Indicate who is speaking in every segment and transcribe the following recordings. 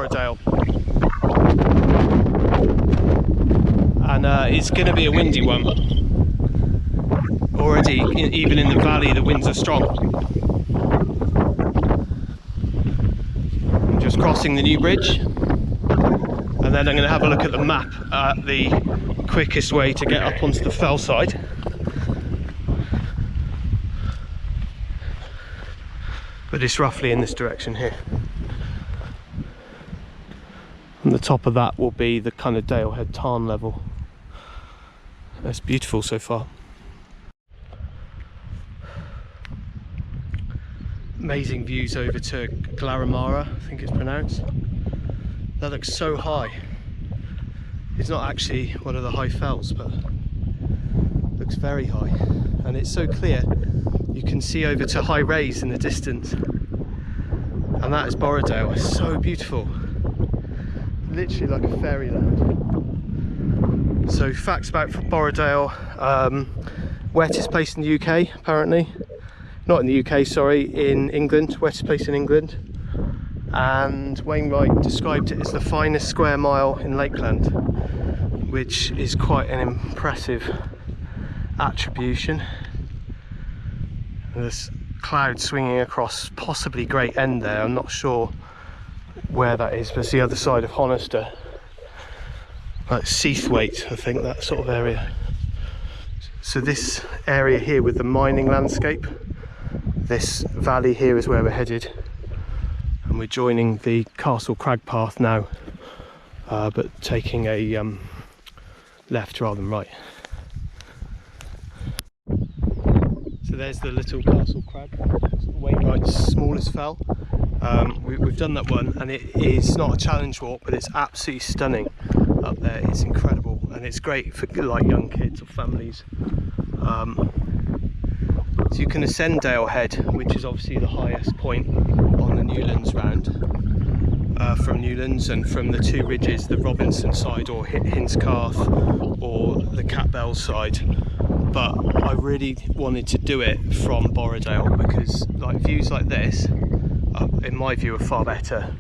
Speaker 1: Borrowdale. And it's going to be a windy one. Already, even in the valley, the winds are strong. I'm just crossing the new bridge. And then I'm going to have a look at the map at the quickest way to get up onto the fell side. But it's roughly in this direction here. And the top of that will be the kind of Dalehead Tarn level. That's beautiful so far. Amazing views over to Glaramara, I think it's pronounced. That looks so high. It's not actually one of the high fells, but looks very high. And it's so clear, you can see over to High Raise in the distance. And that is Borrowdale. It's so beautiful. Literally like a fairyland. So facts about Borrowdale. Wettest place in the UK, apparently. Not in the UK, sorry, in England. Wettest place in England. And Wainwright described it as the finest square mile in Lakeland, which is quite an impressive attribution. There's clouds swinging across possibly Great End there. I'm not sure where that is, but it's the other side of Honister, like Seathwaite, I think, that sort of area. So this area here with the mining landscape, this valley here is where we're headed, and we're joining the Castle Crag path now, but taking a left rather than right. So there's the little Castle Crag, Wainwright's smallest fell. We've done that one, and it is not a challenge walk, but it's absolutely stunning up there. It's incredible, and it's great for like young kids or families. So you can ascend Dalehead, which is obviously the highest point on the Newlands round, from Newlands, and from the two ridges, the Robinson side or Hinscarth or the Catbell side. But I really wanted to do it from Borrowdale because like views like this, in my view, are far better.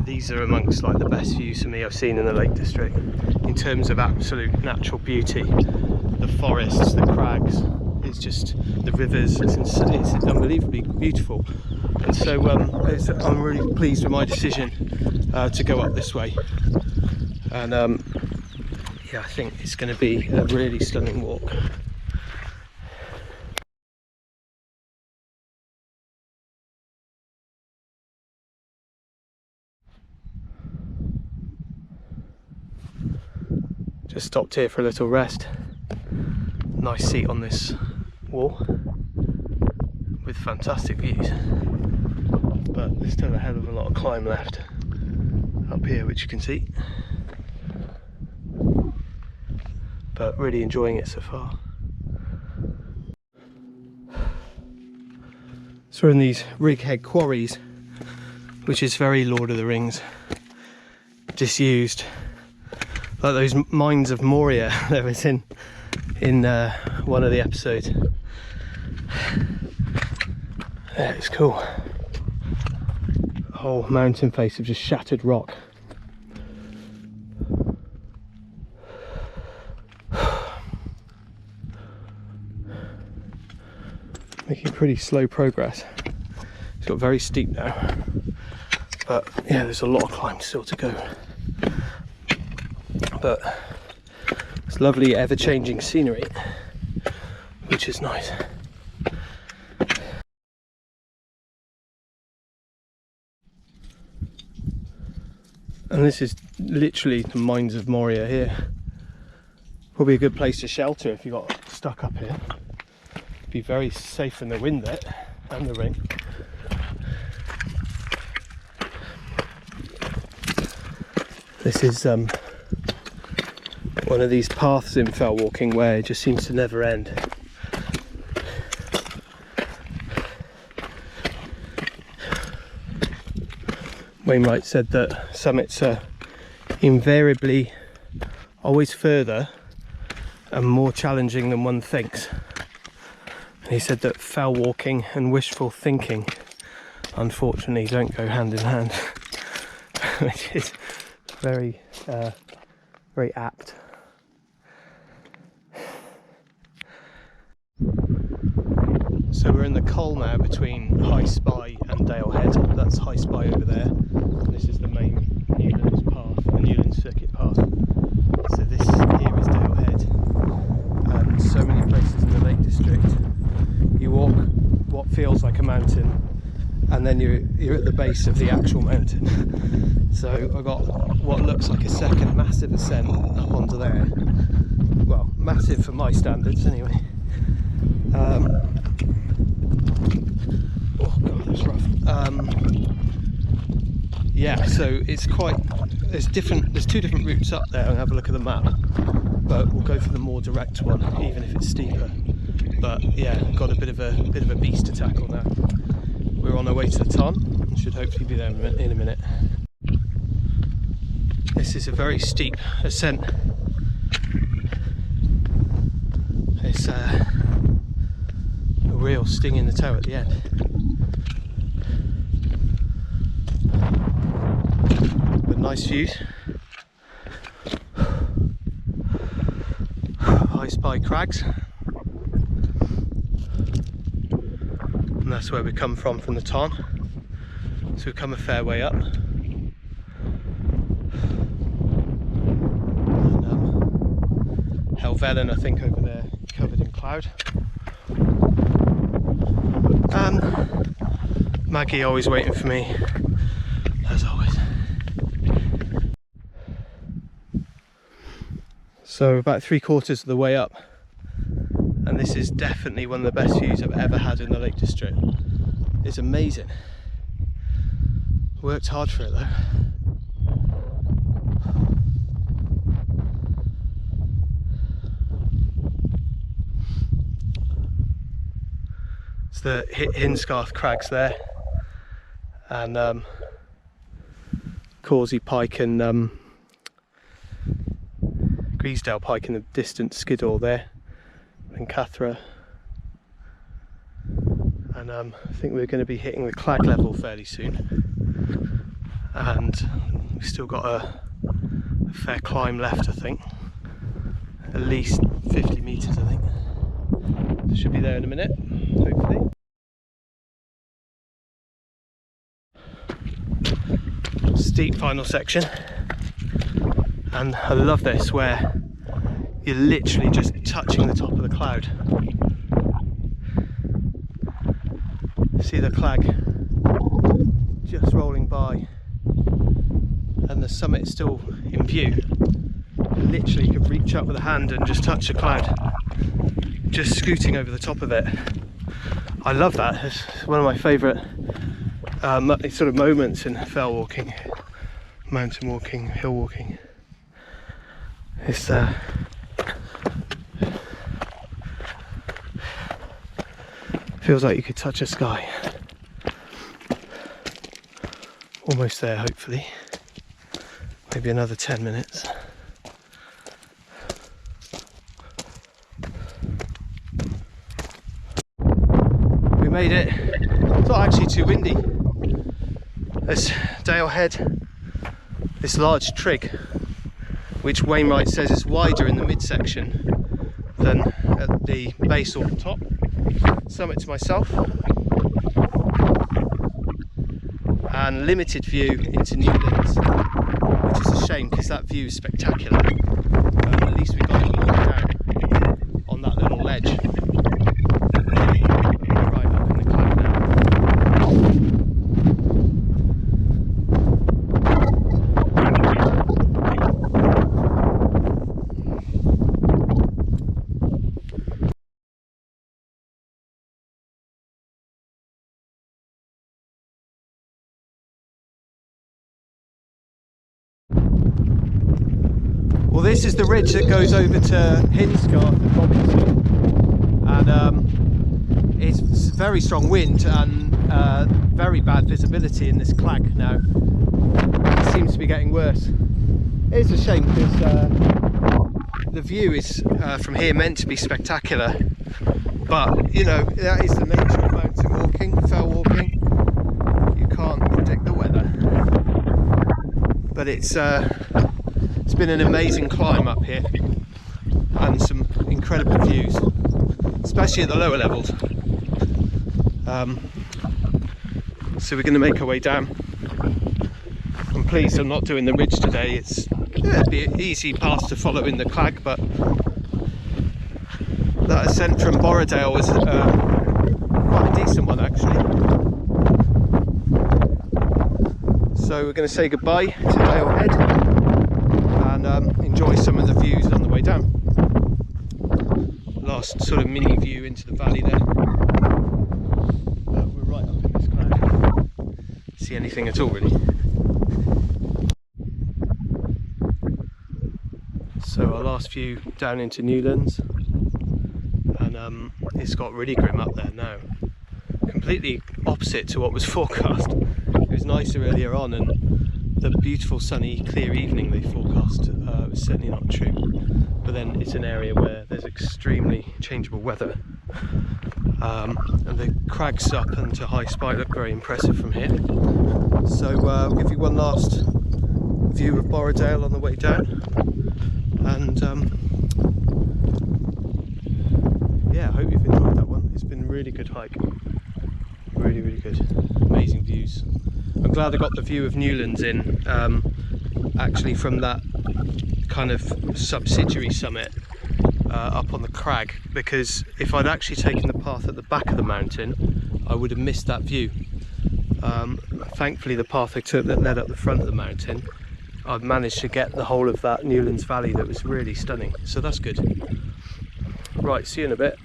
Speaker 1: These are amongst like the best views for me I've seen in the Lake District in terms of absolute natural beauty. The forests, the crags, it's just the rivers, it's unbelievably beautiful. And so I'm really pleased with my decision to go up this way. And yeah, I think it's going to be a really stunning walk. Just stopped here for a little rest. Nice seat on this wall with fantastic views. But there's still a hell of a lot of climb left up here, which you can see. But really enjoying it so far. So we're in these Righead quarries, which is very Lord of the Rings, disused. Like those mines of Moria that was in one of the episodes. Yeah, it's cool. A whole mountain face of just shattered rock. Making pretty slow progress. It's got very steep now, but yeah, there's a lot of climb still to go. But it's lovely ever-changing scenery, which is nice. And this is literally the mines of Moria here. Probably a good place to shelter if you got stuck up here. Be very safe from the wind there and the rain. This is one of these paths in fell walking where it just seems to never end. Wainwright said that summits are invariably always further and more challenging than one thinks. And he said that fell walking and wishful thinking unfortunately don't go hand in hand. which is very, very apt. So we're in the coll now between High Spy and Dale Head. That's High Spy over there. And this is the main Newlands path, the Newlands circuit path. So this here is Dale Head. And so many places in the Lake District. You walk what feels like a mountain, and then you're at the base of the actual mountain. So I got what looks like a second massive ascent up onto there. Well, massive for my standards anyway. Oh god, that's rough. Yeah, so it's quite, there's two different routes up there, and have a look at the map, but we'll go for the more direct one, even if it's steeper. But yeah, got a bit of a beast to tackle now. We're on our way to the Ton, and should hopefully be there in a minute. This is a very steep ascent. It's a real sting in the toe at the end. But nice views. High Spy Crags. And that's where we come from the Ton. So we've come a fair way up. And, Helvellyn, I think, over there, covered in cloud. Maggie always waiting for me, as always. So about 3/4 of the way up, and this is definitely one of the best views I've ever had in the Lake District. It's amazing. Worked hard for it though. It's the Hinscarth Crags there, and Causey Pike and Griesdale Pike in the distant Skiddaw there, and Cathra. And I think we're going to be hitting the Clag level fairly soon, and we've still got a fair climb left, I think, at least 50 metres I think. So should be there in a minute, hopefully. Steep final section, and I love this where you're literally just touching the top of the cloud. See the Clag just rolling by, and the summit is still in view. Literally you could reach up with a hand and just touch the cloud, just scooting over the top of it. I love that. It's one of my favourite sort of moments in fell walking, mountain walking, hill walking. It's feels like you could touch a sky. Almost there, hopefully. Maybe another 10 minutes. We made it. It's not actually too windy. There's Dale Head, this large trig, which Wainwright says is wider in the midsection than at the base or the top. Summit to myself, and limited view into Newlands, which is a shame because that view is spectacular. At least we got to look down on that little ledge. Right up in the cloud now. Well, this is the ridge that goes over to Hinscarth and Robinson, and it's very strong wind and very bad visibility in this Clag now. It seems to be getting worse. It's a shame because the view is from here meant to be spectacular, but you know, that is the nature of mountain walking, fell walking. You can't predict the weather. but it's been an amazing climb up here and some incredible views, especially at the lower levels. So we're going to make our way down. I'm pleased I'm not doing the ridge today. It'd be an easy path to follow in the crag, but that ascent from Borrowdale was quite a decent one actually. So we're going to say goodbye to Dale Head and enjoy some of the views on the way down. Last sort of mini view into the valley there. We're right up in this cloud. See anything at all really. So our last view down into Newlands, and it's got really grim up there now. Completely opposite to what was forecast. It was nicer earlier on, and the beautiful sunny clear evening they forecast was certainly not true. But then it's an area where there's extremely changeable weather, and the crags up and to High Spike look very impressive from here. So I'll give you one last view of Borrowdale on the way down, and yeah, I hope you've enjoyed that one. It's been a really good hike, really good, amazing views. I'm glad I got the view of Newlands in, actually from that kind of subsidiary summit up on the crag, because if I'd actually taken the path at the back of the mountain I would have missed that view. Thankfully the path I took that led up the front of the mountain, I've managed to get the whole of that Newlands valley that was really stunning, so that's good. Right, see you in a bit.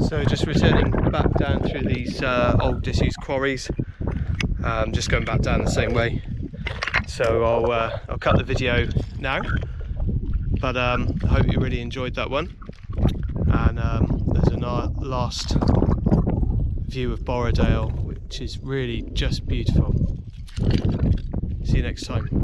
Speaker 1: So just returning back down through these old disused quarries, just going back down the same way. So I'll cut the video now, but I hope you really enjoyed that one. And there's a last view of Borrowdale, which is really just beautiful. See you next time.